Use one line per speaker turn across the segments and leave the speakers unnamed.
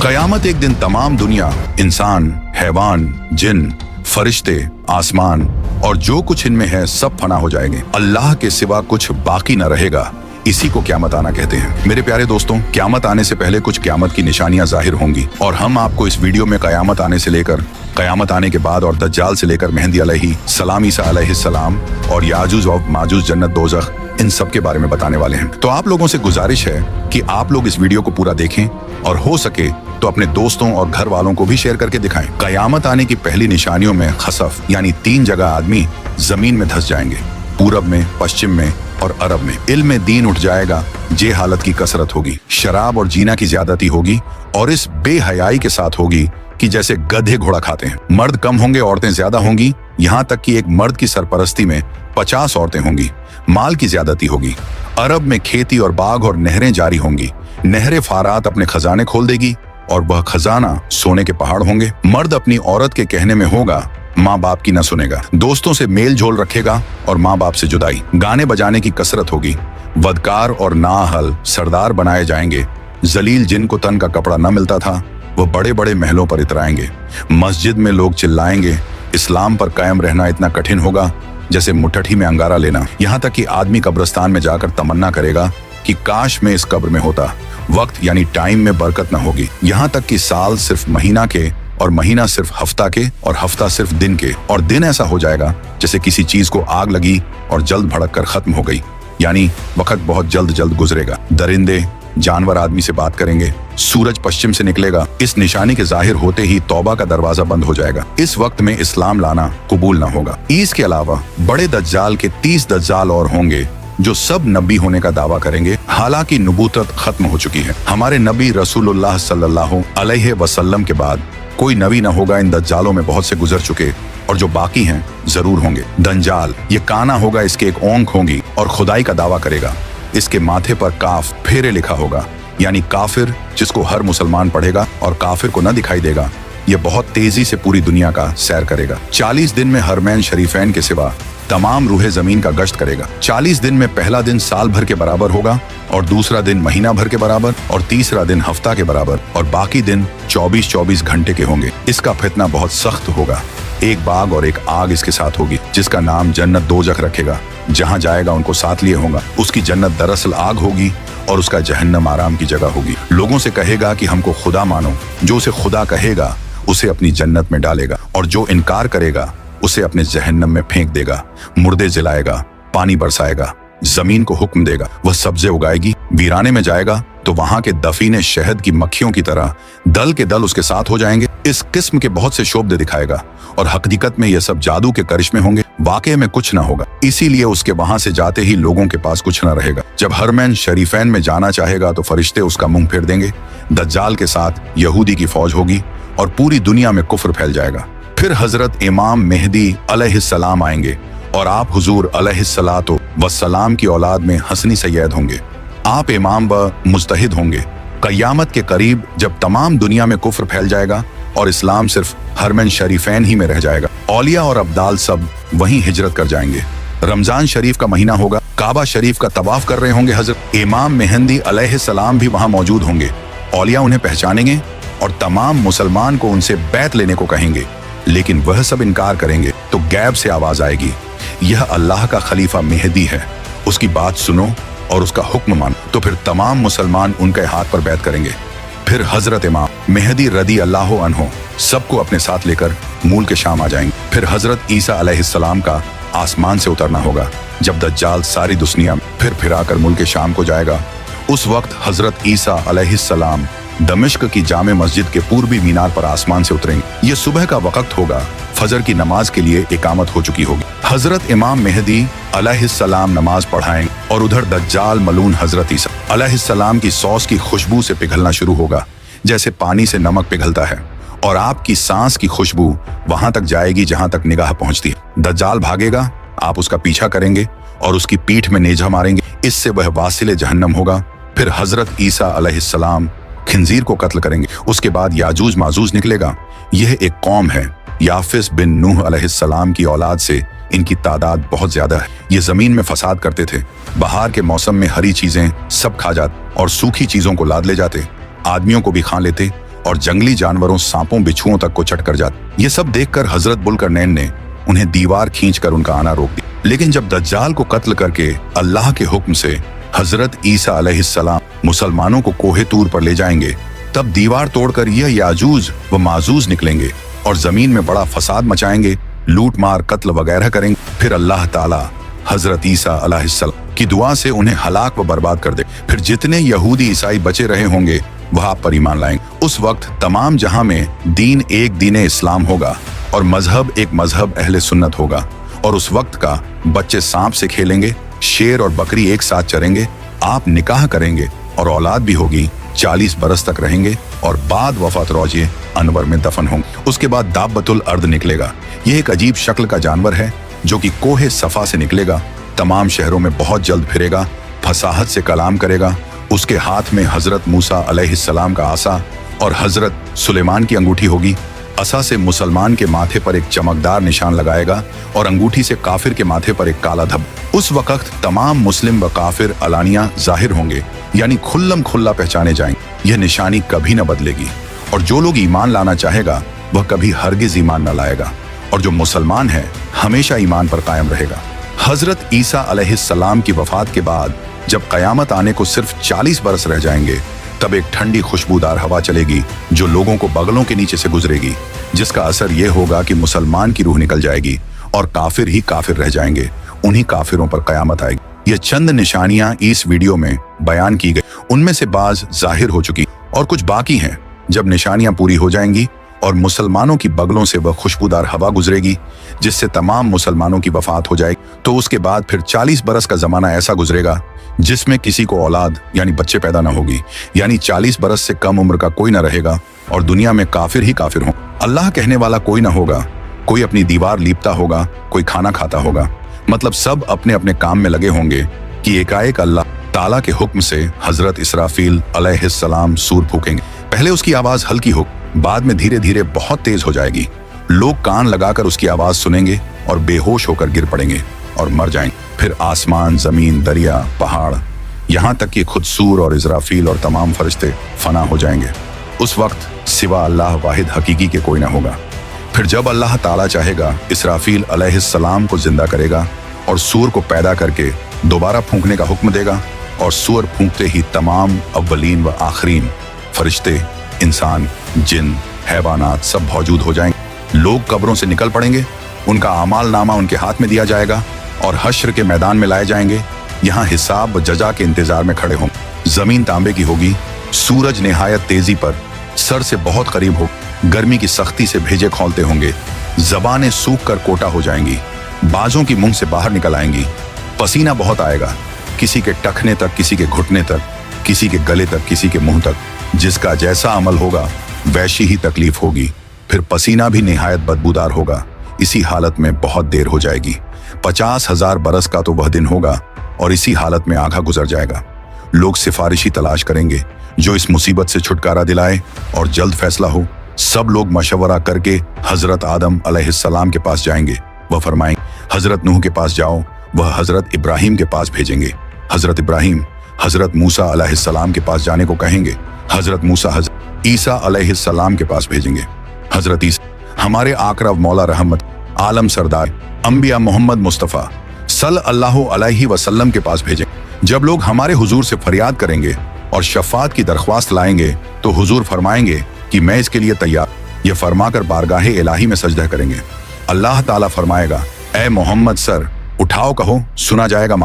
कयामत एक दिन तमाम दुनिया, इंसान, हैवान, जिन, फरिश्ते, आसमान और जो कुछ इनमें है सब फना हो जाएंगे। अल्लाह के सिवा कुछ बाकी न रहेगा। इसी को क़यामत आना कहते हैं। मेरे प्यारे दोस्तों, क़यामत आने से पहले कुछ क़यामत की निशानियां जाहिर होंगी और हम आपको इस वीडियो में क़यामत आने से लेकर क़यामत आने के बाद और दज्जाल से लेकर मेहदी अलैहिस्सलाम, ईसा अलैहिस्सलाम और याजूज और माजूज, जन्नत, दोज़ख, इन सब के बारे में बताने वाले हैं। तो आप लोगों से गुजारिश है कि आप लोग इस वीडियो को पूरा देखें और हो सके तो अपने दोस्तों और घर वालों को भी शेयर करके दिखाएं। क़यामत आने की पहली निशानियों में खसफ यानी 3 जगह आदमी जमीन में धंस जाएंगे, पूरब में, पश्चिम में और अरब में। इल्म में दीन उठ जाएगा, जे हालत की कसरत होगी, शराब और जीना की ज्यादती होगी और इस बेहयाई के साथ होगी कि जैसे गधे घोड़ा खाते हैं। मर्द कम होंगे, औरतें ज्यादा होंगी, यहाँ तक कि एक मर्द की सरपरस्ती में 50 औरतें होंगी। माल की ज्यादती होगी। अरब में खेती और बाग और नहरें जारी होंगी। नहरें फारात अपने खजाने खोल देगी और वह खजाना सोने के पहाड़ होंगे। मर्द अपनी औरत के कहने में होगा, माँ बाप की न सुनेगा। दोस्तों से मेल झोल रखेगा और माँ बाप से जुदाई। गाने बजाने की कसरत होगी। वदकार और नाअहल सरदार बनाए जाएंगे। जलील जिनको तन का कपड़ा न मिलता था वो बड़े बड़े महलों पर इतराएंगे। मस्जिद में लोग चिल्लाएंगे। इस्लाम पर कायम रहना इतना कठिन होगा जैसे मुट्ठी में अंगारा लेना। यहाँ तक कि आदमी कब्रिस्तान में जाकर तमन्ना करेगा कि काश मैं इस कब्र में होता। वक्त यानी टाइम में बरकत न होगी। यहाँ तक कि साल सिर्फ महीना के और महीना सिर्फ हफ्ता के और हफ्ता सिर्फ दिन के और दिन ऐसा हो जाएगा जैसे किसी चीज को आग लगी और जल्द भड़क कर खत्म हो गई, यानी वक्त बहुत जल्द गुजरेगा। दरिंदे जानवर आदमी से बात करेंगे। सूरज पश्चिम से निकलेगा। इस निशानी के जाहिर होते ही तौबा का दरवाजा बंद हो जाएगा। इस वक्त में इस्लाम लाना कबूल न होगा। इसके अलावा बड़े दज्जाल के 30 दज्जाल और होंगे जो सब नबी होने का दावा करेंगे। हालांकि नबूवत खत्म हो चुकी है। हमारे नबी रसूलुल्लाह सल्लल्लाहु अलैहि वसल्लम के बाद कोई नबी न होगा। इन दज्जालों में बहुत से गुजर चुके और जो बाकी हैं जरूर होंगे। दंजाल ये काना होगा, इसके एक ओंख होंगी और खुदाई का दावा करेगा। इसके माथे पर काफ फेरे लिखा होगा, यानी काफिर जिसको हर मुसलमान पढ़ेगा और काफिर को न दिखाई देगा। ये बहुत तेजी से पूरी दुनिया का सैर करेगा। 40 दिन में हरमैन शरीफैन के सिवा तमाम रूहे जमीन का गश्त करेगा। 40 दिन में पहला दिन साल भर के बराबर होगा और दूसरा दिन महीना भर के बराबर और तीसरा दिन हफ्ता के बराबर और बाकी दिन 24-24 घंटे के होंगे। इसका फितना बहुत सख्त होगा। एक बाग और एक आग इसके साथ होगी जिसका नाम जन्नत दोज़ख रखेगा। जहाँ जाएगा उनको साथ लिए होगा। उसकी जन्नत दरअसल आग होगी और उसका जहन्नम आराम की जगह होगी। लोगों से कहेगा कि हमको खुदा मानो। जो उसे खुदा कहेगा उसे अपनी जन्नत में डालेगा और जो इनकार करेगा उसे अपने जहन्नम में फेंक देगा। मुर्दे जलाएगा, पानी बरसाएगा, जमीन को हुक्म देगा, वह सब्जे उगाएगी। वीराने में जाएगा तो वहां के दफीने शहद की मक्खियों की तरह दल के दल उसके साथ हो जाएंगे। इस किस्म के बहुत से शोबदे दिखाएगा और हकीकत में यह सब जादू के करिश्मे होंगे। वाकई में कुछ ना होगा। इसीलिए उसके वहां से जाते ही लोगों के पास कुछ ना रहेगा। जब हरमैन शरीफैन में जाना चाहेगा तो फरिश्ते उसका मुंह फेर देंगे। दज्जाल के साथ यहूदी की फौज होगी और पूरी दुनिया में कुफ्र फैल जाएगा। फिर हजरत इमाम मेहदी अलैहिस्सलाम आएंगे और आप हुजूर अलैहिस्सलातो वस्सलाम की औलाद में हसनी सैयद होंगे। आप इमाम व मुज्तहिद होंगे। क़यामत के करीब जब तमाम दुनिया में कुफ्र फैल जाएगा और इस्लाम सिर्फ हरमैन शरीफैन ही में रह जाएगा। औलिया और अब्दाल सब वहीं हिजरत कर जाएंगे। रमजान शरीफ का महीना होगा। काबा शरीफ का तवाफ कर रहे होंगे हजरत इमाम मेहदी अलैहिस्सलाम भी वहां मौजूद होंगे। औलिया उन्हें पहचानेंगे और तमाम मुसलमान को उनसे बैत लेने को कहेंगे, लेकिन वह सब इनकार करेंगे तो गैब से आवाज आएगी, यह अल्लाह का खलीफा मेहदी है, उसकी बात सुनो और उसका हुक्म मानो। तो फिर तमाम मुसलमान उनके हाथ पर बैत करेंगे। फिर हजरत इमाम मेहदी रदी अल्लाह अन्हो सबको अपने साथ लेकर मूल के शाम आ जाएंगे। फिर हजरत ईसा अलैहिस्सलाम का आसमान से उतरना होगा। जब दज्जाल सारी दुनिया फिर फिराकर मुल्क के शाम को जाएगा, उस वक्त हजरत ईसा अलैहिस्सलाम दमिश्क की जामे मस्जिद के पूर्वी मीनार पर आसमान से उतरेंगे। ये सुबह का वक्त होगा। फजर की नमाज के लिए इकामत हो चुकी होगी। हजरत इमाम मेहदी अलैहिस्सलाम नमाज पढ़ाएंगे और उधर दज्जाल मलून हजरत ईसा अलैहिस्सलाम की सॉस की खुशबू से पिघलना शुरू होगा जैसे पानी से नमक पिघलता है और आपकी सांस की खुशबू वहां तक जाएगी जहां तक निगाह पहुंचती है। दज्जाल भागेगा, आप उसका पीछा करेंगे और उसकी पीठ में नेजा मारेंगे। इससे वह वासिले जहन्नम होगा। फिर हजरत ईसा अलैहिस्सलाम खिंजीर को कत्ल करेंगे। उसके बाद याजूज माजूज निकलेगा। यह एक कौम है। याफिस बिन नूह अलैहिस्सलाम की औलाद से इनकी तादाद बहुत ज्यादा है। ये जमीन में फसाद करते थे। बहार के मौसम में हरी चीजें सब खा जाते और सूखी चीजों को लाद ले जाते, आदमियों को भी खा लेते और जंगली जानवरों सांपों बिच्छुओं तक को चट कर जाते। ये सब देखकर हजरत बुल्करनैन ने उन्हें दीवार खींचकर उनका आना रोक दिया। लेकिन जब दज्जाल को कत्ल करके अल्लाह के हुक्म से हजरत ईसा अलैहिस्सलाम मुसलमानों को कोहे तूर पर ले जाएंगे, तब दीवार तोड़कर यह याजूज व माजूज निकलेंगे और जमीन में बड़ा फसाद मचाएंगे, लूट मार कत्ल वगैरह करेंगे। फिर अल्लाह ताला हजरत ईसा अलैहिस्सलाम की दुआ से उन्हें हलाक व बर्बाद कर दे। फिर जितने यहूदी ईसाई बचे रहे होंगे वह आप पर ईमान लाएंगे। उस वक्त तमाम जहां में दीन एक दीन इस्लाम होगा और मजहब एक मजहब अहले सुन्नत होगा। और उस वक्त का बच्चे सांप से खेलेंगे, शेर और बकरी एक साथ चरेंगे, आप निकाह करेंगे और औलाद भी होगी, 40 बरस तक रहेंगे और बाद वफात रोजे अनवर में दफन होंगे। उसके बाद दाब्बतुल अर्द निकलेगा। यह एक अजीब शक्ल का जानवर है जो कि कोहे सफा से निकलेगा, तमाम शहरों में बहुत जल्द फिरेगा, फसाहत से कलाम करेगा। उसके हाथ में हजरत मूसा अलैहिस्सलाम का आसा और हजरत सुलेमान की अंगूठी होगी। असा से मुसलमान के माथे पर एक चमकदार निशान लगाएगा और अंगूठी से काफिर के माथे पर एक काला धब्बा। उस वक्त तमाम मुस्लिम व काफिर अलानिया जाहिर होंगे, यानी खुल्लम खुल्ला पहचाने जाएंगे। यह निशानी कभी न बदलेगी और जो लोग ईमान लाना चाहेगा वह कभी हरगिज ईमान न लाएगा और जो मुसलमान है हमेशा ईमान पर कायम रहेगा। हजरत ईसा अलैहिस्सलाम की वफात के बाद जब कयामत आने को सिर्फ 40 बरस रह जाएंगे, तब एक ठंडी खुशबूदार हवा चलेगी जो लोगों को बगलों के नीचे से गुजरेगी, जिसका असर यह होगा कि मुसलमान की रूह निकल जाएगी और काफिर ही काफिर रह जाएंगे। उन्हीं काफिरों पर कयामत आएगी। ये चंद निशानियां इस वीडियो में बयान की गई, उनमें से बाज जाहिर हो चुकी और कुछ बाकी हैं। जब निशानियां पूरी हो जाएंगी और मुसलमानों की बगलों से वह खुशबूदार हवा गुजरेगी जिससे तमाम मुसलमानों की वफात हो जाएगी, तो उसके बाद फिर 40 बरस का जमाना ऐसा गुजरेगा जिसमें किसी को औलाद यानी बच्चे पैदा न होगी, यानी 40 बरस से कम उम्र का कोई न रहेगा और दुनिया में काफिर ही काफिर हों। अल्लाह कहने वाला कोई न होगा, कोई अपनी दीवार लीपता होगा, कोई खाना खाता होगा, मतलब सब अपने अपने काम में लगे होंगे कि एकाएक अल्लाह ताला के हुक्म से हजरत इसराफील अलैहिस्सलाम सूर फूकेंगे। पहले उसकी आवाज हल्की हो, बाद में धीरे धीरे बहुत तेज हो जाएगी। लोग कान लगाकर उसकी आवाज सुनेंगे और बेहोश होकर गिर पड़ेंगे और मर जाएंगे। फिर आसमान, जमीन, दरिया, पहाड़, यहाँ तक कि खुद सूर और इजराफील और तमाम फरिश्ते फना हो जाएंगे। उस वक्त सिवा अल्लाह वाहिद हकीकी के कोई ना होगा। फिर जब अल्लाह ताला चाहेगा इसराफील अलैहिस्सलाम को जिंदा करेगा और सूर को पैदा करके दोबारा फूंकने का हुक्म देगा और सूर फूंकते ही तमाम अव्वलीन व आखरीन फरिश्ते, इंसान, जिन, हैवानात सब मौजूद हो जाएंगे। लोग कब्रों से निकल पड़ेंगे, उनका आमाल नामा उनके हाथ में दिया जाएगा और हश्र के मैदान में लाए जाएंगे। यहाँ हिसाब व जजा के इंतजार में खड़े होंगे। जमीन तांबे की होगी, सूरज निहायत तेजी पर सर से बहुत करीब हो, गर्मी की सख्ती से भेजे खोलते होंगे, जबानें सूख कर कोटा हो जाएंगी, बाजों की मुंह से बाहर निकल आएंगी, पसीना बहुत आएगा, किसी के टखने तक, किसी के घुटने तक, किसी के गले तक, किसी के मुंह तक। जिसका जैसा अमल होगा वैसी ही तकलीफ होगी। फिर पसीना भी निहायत बदबूदार होगा। इसी हालत में बहुत देर हो जाएगी। 50,000 बरस का तो वह दिन होगा और इसी हालत में आधा गुजर जाएगा। लोग सिफारिशी तलाश करेंगे जो इस मुसीबत से छुटकारा दिलाए और जल्द फैसला हो। सब लोग मशवरा करके हजरत आदम अलैहिस्सलाम के पास जाएंगे। वह फरमाएंगे हजरत नूह के पास जाओ, वह हजरत इब्राहिम के पास भेजेंगे। हजरत इब्राहिम हजरत मूसा अलैहिस्सलाम के पास जाने को कहेंगे। हजरत मूसा हजरत ईसा अलैहिस्सलाम के पास भेजेंगे। हजरत ईसा हमारे आकरा मौला रहमत आलम सरदार अंबिया मोहम्मद मुस्तफ़ा सल्लल्लाहु अलैहि वसल्लम के पास भेजेंगे। जब लोग हमारे हुजूर से फरियाद करेंगे और शफात की दरख्वास्त लाएंगे तो हुजूर फरमाएंगे कि मैं इसके लिए तैयार। यह फरमाकर बारगाहे इलाही में सजदा करेंगे। अल्लाह ताला फरमाएगा, ए मोहम्मद सर उठाओ, कहो सुना जाएगा,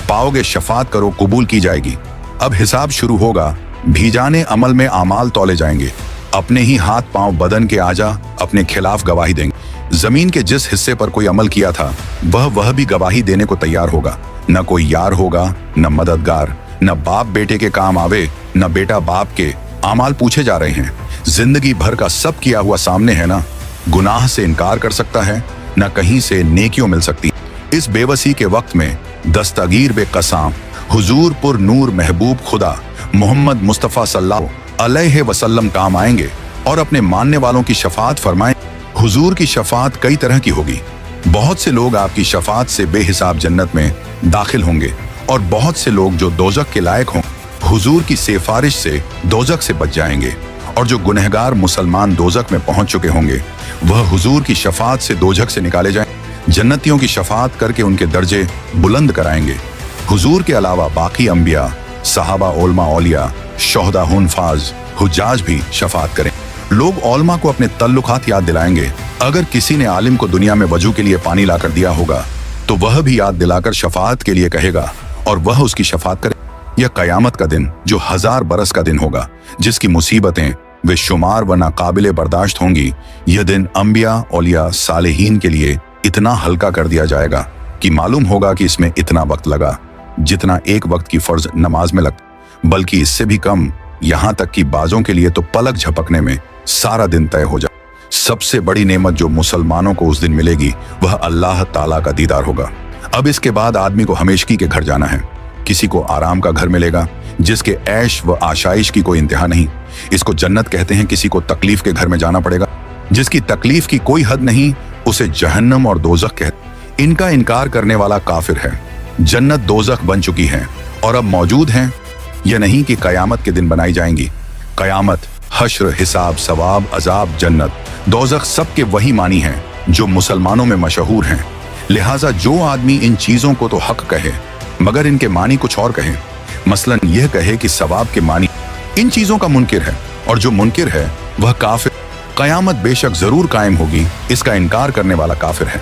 पाओगे शफात करो कबूल की जाएगी। अब हिसाब शुरू होगा। भीजाने अमल में आमाल तौले जाएंगे। अपने ही हाथ पांव बदन के आजा अपने खिलाफ गवाही देंगे। जमीन के जिस हिस्से पर कोई अमल किया था वह भी गवाही देने को तैयार होगा। न कोई यार होगा, न मददगार, न बाप बेटे के काम आवे, न बेटा बाप के। आमाल पूछे जा रहे हैं। जिंदगी भर का सब किया हुआ सामने है ना। गुनाह से इनकार कर सकता है, न कहीं से नेकियों मिल सकती। इस बेबसी के वक्त में दस्तगीर बेकसाम हुजूर पुर नूर महबूब खुदा मोहम्मद मुस्तफ़ा सल्लल्लाहु अलैहि वसल्लम काम आएंगे और अपने मानने वालों की शफात फरमाएं। हुजूर की शफात कई तरह की होगी। बहुत से लोग आपकी शफात से बेहिसाब जन्नत में दाखिल होंगे और बहुत से लोग जो दोजक के लायक हों हुजूर की सिफारिश से दोजक से बच जाएंगे और जो गुनहगार मुसलमान दोजख में पहुंच चुके होंगे वह हुजूर की शफात से दोजख से निकाले जाएं। जन्नतियों की शफात करके उनके दर्जे बुलंद कराएंगे। हुजूर के अलावा बाकी अंबिया, सहाबा, ओलमा, औलिया, शोहदा, हुनफाज, हुज्जाज भी शफात करें। लोग ओलमा को अपने तल्लुकात याद दिलाएंगे। अगर किसी ने आलिम को दुनिया में वजू के लिए पानी लाकर दिया होगा तो वह भी याद दिलाकर शफात के लिए कहेगा और वह उसकी शफात करे। यह कयामत का दिन जो 1000 बरस का दिन होगा, जिसकी मुसीबतें वे शुमार व नाकाबिले बर्दाश्त होंगी, यह दिन अंबिया, औलिया, सालेहीन के लिए इतना हल्का कर दिया जाएगा कि मालूम होगा कि इसमें इतना वक्त लगा जितना एक वक्त की फर्ज नमाज में लगता, बल्कि इससे भी कम। यहाँ तक कि बाजों के लिए तो पलक झपकने में सारा दिन तय हो जाए। सबसे बड़ी नेमत जो मुसलमानों को उस दिन मिलेगी वह अल्लाह ताला का दीदार होगा। अब इसके बाद आदमी को हमेशगी के घर जाना है। किसी को आराम का घर मिलेगा जिसके ऐश व आशाइश की कोई इंतहा नहीं, इसको जन्नत कहते हैं। किसी को तकलीफ के घर में जाना पड़ेगा जिसकी तकलीफ की कोई हद नहीं, उसे जहन्नम और दोजख कहते। इनका इनकार करने वाला काफिर है। जन्नत दोजख बन चुकी है और अब मौजूद हैं। यह नहीं कि कयामत के दिन बनाई जाएंगी। कयामत, हश्र, हिसाब, सवाब, अजाब, जन्नत, दोजख सबके वही मानी हैं जो मुसलमानों में मशहूर हैं। लिहाजा जो आदमी इन चीजों को तो हक कहे मगर इनके मानी कुछ और कहे, मसलन यह कहे कि सवाब के मानी इन चीजों का मुनकिर है और जो मुनकिर है वह काफिर। कयामत बेशक जरूर कायम होगी, इसका इनकार करने वाला काफिर है।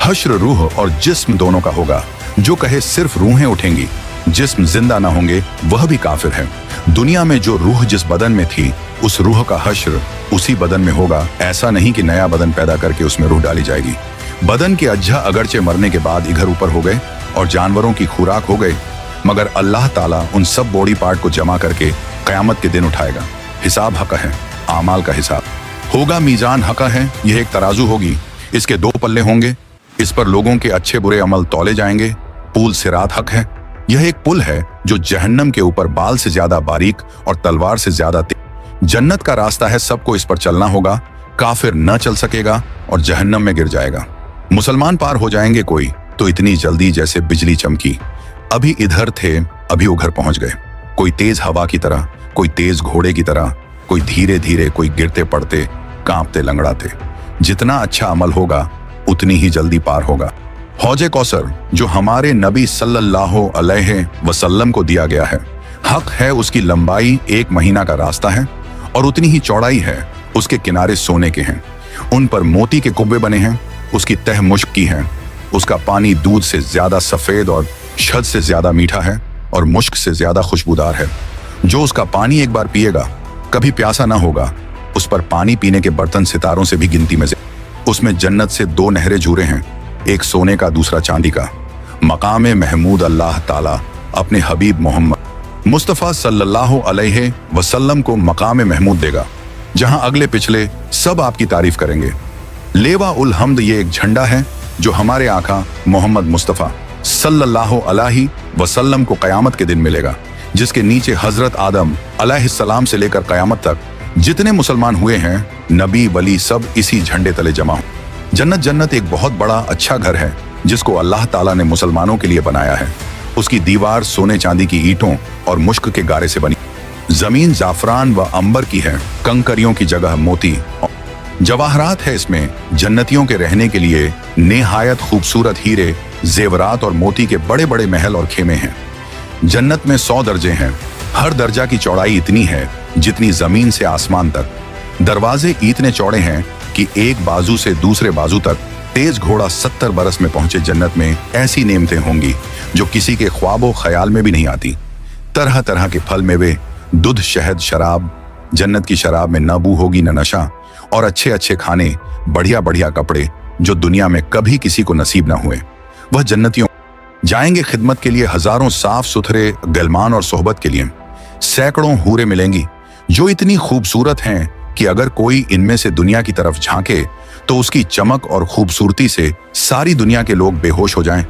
हश्र रूह और जिस्म दोनों का होगा। जो कहे सिर्फ रूहें उठेंगी, जिस्म जिंदा ना होंगे, वह भी काफिर है। दुनिया में जो रूह जिस बदन में थी उस रूह का हश्र उसी बदन में होगा। ऐसा नहीं कि नया बदन पैदा करके उसमें रूह डाली जाएगी। बदन के अज्जा अगरचे मरने के बाद इधर ऊपर हो गए और जानवरों की खुराक हो गए, मगर अल्लाह ताला उन सब बॉडी पार्ट को जमा करके कयामत के दिन उठाएगा। हिसाब हक है, आमाल का हिसाब होगा। मीजान हक है, यह एक तराजू होगी, इसके 2 पल्ले होंगे, इस पर लोगों के अच्छे बुरे अमल तौले जाएंगे। पुल सिरात हक है, यह एक पुल है जो जहन्नम के ऊपर बाल से ज्यादा बारीक और तलवार से ज्यादा तेज। जन्नत का रास्ता है, सबको इस पर चलना होगा। काफिर न चल सकेगा और जहन्नम में गिर जाएगा। मुसलमान पार हो जाएंगे कोई तो इतनी जल्दी जैसे बिजली चमकी। अभी इधर थे, अभी उधर पहुंच गए। कोई तेज हवा की तरह, कोई तेज घोड़े की तरह, कोई धीरे धीरे, कोई गिरते पड़ते, कांपते लंगड़ाते। जितना अच्छा अमल होगा उतनी ही जल्दी पार होगा। हौजे कौसर जो हमारे नबी सल्लल्लाहु अलैहि वसल्लम को दिया गया है, हक है उसकी लंबाई 1 महीना का रास्ता है और उतनी ही चौड़ाई है। उसके किनारे सोने के हैं, उन पर मोती के कुब्बे बने हैं। उसकी तह मुश्क की है, उसका पानी दूध से ज्यादा सफेद और शहद से ज्यादा मीठा है और मुश्क से ज्यादा खुशबूदार है। जो उसका पानी एक बार पिएगा कभी प्यासा ना होगा। उस पर पानी पीने के बर्तन सितारों से भी गिनती में से। उसमें जन्नत से 2 नहरें झूरे हैं, एक सोने का दूसरा चांदी का। मकाम महमूद अल्लाह ताला अपने हबीब मोहम्मद मुस्तफ़ा सल्लल्लाहु अलैहि वसल्लम को मकाम महमूद देगा, जहां अगले पिछले सब आपकी तारीफ करेंगे। लेवा उल हम्द ये एक झंडा है जो हमारे आका मोहम्मद मुस्तफ़ा सल्लल्लाहु अलैहि वसल्लम को कयामत के दिन मिलेगा, जिसके नीचे हजरत आदम अलैहिस्सलाम से लेकर कयामत तक जितने मुसलमान हुए हैं, नबी वली सब इसी झंडे तले जमा हो। जन्नत एक बहुत बड़ा अच्छा घर है जिसको अल्लाह ताला ने मुसलमानों के लिए बनाया है। उसकी दीवार सोने चांदी की ईंटों और मुश्क के गारे से बनी। जमीन जाफरान व अंबर की है, कंकरियों की जगह मोती जवाहरात है। इसमें जन्नतियों के रहने के लिए नेहायत खूबसूरत हीरे, जेवरात और मोती के बड़े बड़े महल और खेमे हैं। जन्नत में 100 दर्जे हैं। हर दर्जा की चौड़ाई इतनी है जितनी जमीन से आसमान तक। दरवाजे इतने चौड़े हैं कि एक बाजू से दूसरे बाजू तक तेज घोड़ा 70 बरस में पहुंचे। जन्नत में ऐसी नेमतें होंगी जो किसी के ख्वाबो ख्याल में भी नहीं आती। तरह तरह के फल मेवे, दूध, शहद, शराब। जन्नत की शराब में न बू होगी न नशा, और अच्छे अच्छे खाने, बढ़िया बढ़िया कपड़े जो दुनिया में कभी किसी को नसीब न हुए। वह जन्नतियों जाएंगे खिदमत के लिए, हजारों साफ सुथरे गलमान और सोहबत के लिए। सैकड़ों हूरें मिलेंगी जो इतनी खूबसूरत हैं कि अगर कोई इनमें से दुनिया की तरफ झांके तो उसकी चमक और खूबसूरती से सारी दुनिया के लोग बेहोश हो जाएं।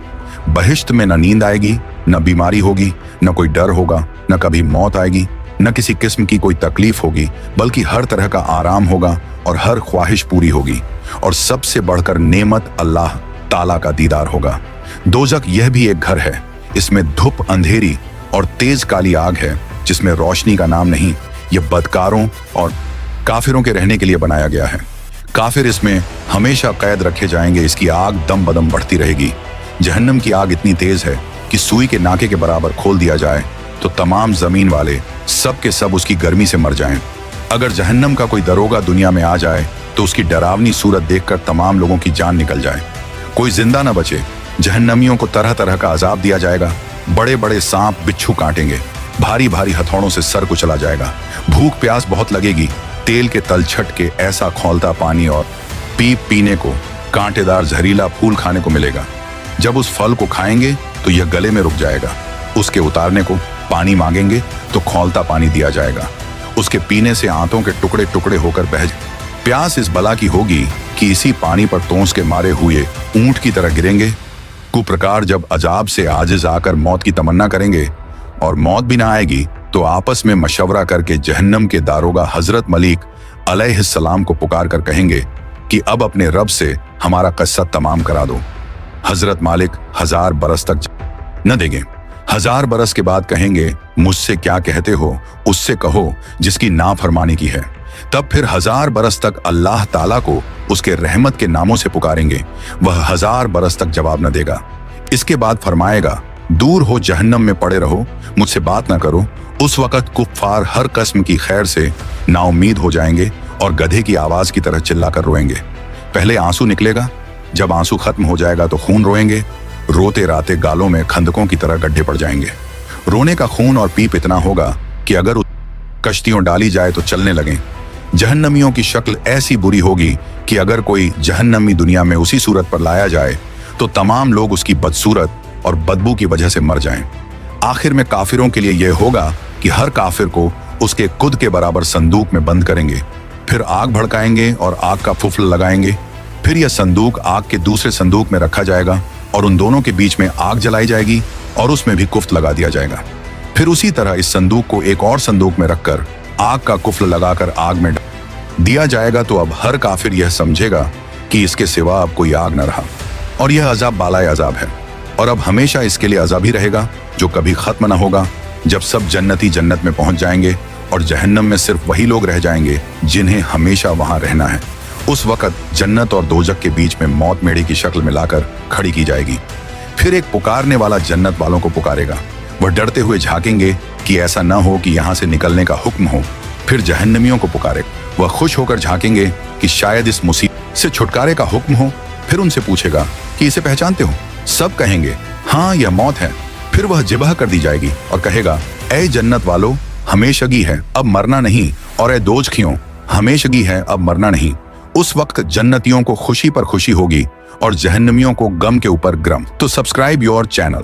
बहिश्त में न नींद आएगी, न बीमारी होगी, न कोई डर होगा, न कभी मौत आएगी, न किसी किस्म की कोई तकलीफ होगी, बल्कि हर तरह का आराम होगा और हर ख्वाहिश पूरी होगी। और सबसे बढ़कर नेमत अल्लाह ताला का दीदार होगा। दोजख यह भी एक घर है। इसमें धूप, अंधेरी और तेज काली आग है जिसमें रोशनी का नाम नहीं। यह बदकारों और काफिरों के रहने के लिए बनाया गया है। काफिर इसमें हमेशा कैद रखे जाएंगे। इसकी आग दम बदम बढ़ती रहेगी। जहन्नम की आग इतनी तेज है कि सुई के नाके के बराबर खोल दिया जाए तो तमाम जमीन वाले सब के सब उसकी गर्मी से मर जाएं। अगर जहन्नम का कोई दरोगा दुनिया में आ जाए तो उसकी डरावनी सूरत देखकर तमाम लोगों की जान निकल जाए, कोई जिंदा न बचे। जहन्नमियों को तरह तरह का अजाब दिया जाएगा। बड़े बड़े सांप बिच्छू काटेंगे, भारी भारी हथौड़ों से सर कुचला जाएगा। भूख प्यास बहुत लगेगी। तेल के तलछट के ऐसा खौलता पानी और पीप पीने को, कांटेदार जहरीला फूल खाने को मिलेगा। जब उस फल को खाएंगे तो यह गले में रुक जाएगा। उसके उतारने को पानी मांगेंगे तो खौलता पानी दिया जाएगा। उसके पीने से आंतों के टुकड़े टुकड़े होकर बह प्यास इस बला की होगी कि इसी पानी पर तोंस के मारे हुए ऊंट की तरह गिरेंगे। कुप्रकार जब अजाब से आजिज आकर मौत की तमन्ना करेंगे और मौत भी ना आएगी तो आपस में मशवरा करके जहन्नम के दारोगा हजरत मलिक अलैहिस्सलाम को पुकार कर कहेंगे कि अब अपने रब से हमारा किस्सा तमाम करा दो। हजरत मालिक 1000 बरस तक न देंगे। 1000 बरस के बाद कहेंगे, मुझसे क्या कहते हो उससे कहो जिसकी नाफरमानी की है। तब फिर 1000 बरस तक अल्लाह ताला को उसके रहमत के नामों से पुकारेंगे। वह 1000 बरस तक जवाब न देगा। इसके बाद फरमाएगा, दूर हो, जहन्नम में पड़े रहो, मुझसे बात ना करो। उस वक़्त कुफ्फार हर किस्म की खैर से नाउम्मीद हो जाएंगे और गधे की आवाज की तरह चिल्लाकर रोएंगे। पहले आंसू निकलेगा, जब आंसू खत्म हो जाएगा तो खून रोएंगे। रोते राते गालों में खंदकों की तरह गड्ढे पड़ जाएंगे। रोने का खून और पीप इतना होगा कि अगर कश्तियों डाली जाए तो चलने लगें। जहन्नमियों की शक्ल ऐसी बुरी होगी कि अगर कोई जहन्नमी दुनिया में उसी सूरत पर लाया जाए तो तमाम लोग उसकी बदसूरत और बदबू की वजह से मर जाएं। आखिर में काफिरों के लिए यह होगा कि हर काफिर को उसके खुद के बराबर संदूक में बंद करेंगे, फिर आग भड़काएंगे और आग का फुफल लगाएंगे। फिर यह संदूक आग के दूसरे संदूक में रखा जाएगा और उन दोनों के बीच में आग जलाई जाएगी और उसमें भी कुफ्त लगा दिया जाएगा। फिर उसी तरह इस संदूक को एक और संदूक में रखकर आग का कुफ्ल लगाकर आग में दिया जाएगा। तो अब हर काफिर यह समझेगा कि इसके सिवा अब कोई आग न रहा और यह अजाब बालाए अजाब है और अब हमेशा इसके लिए अजाब ही रहेगा जो कभी खत्म न होगा। जब सब जन्नती जन्नत में पहुंच जाएंगे और जहन्नम में सिर्फ वही लोग रह जाएंगे जिन्हें हमेशा वहां रहना है। उस वक़्त जन्नत और दोजक के बीच में मौत मेढ़े की शक्ल में लाकर खड़ी की जाएगी। फिर एक पुकारने वाला जन्नत वालों को पुकारेगा। वह डरते हुए झांकेंगे कि ऐसा न हो कि यहाँ से निकलने का हुक्म हो। फिर जहन्नमियों को पुकारेगा। वह खुश होकर झांकेंगे कि शायद इस मुसीबत से छुटकारे का हुक्म हो। फिर उनसे पूछेगा कि इसे पहचानते हो? सब कहेंगे, हाँ, यह मौत है। फिर वह जिबह कर दी जाएगी और कहेगा, ऐ जन्नत वालों, हमेशगी है, अब मरना नहीं, और ऐ दोजखियों, हमेशगी है, अब मरना नहीं। उस वक्त जन्नतियों को खुशी पर खुशी होगी और जहन्नमियों को गम के ऊपर गम। तो सब्सक्राइब योर चैनल।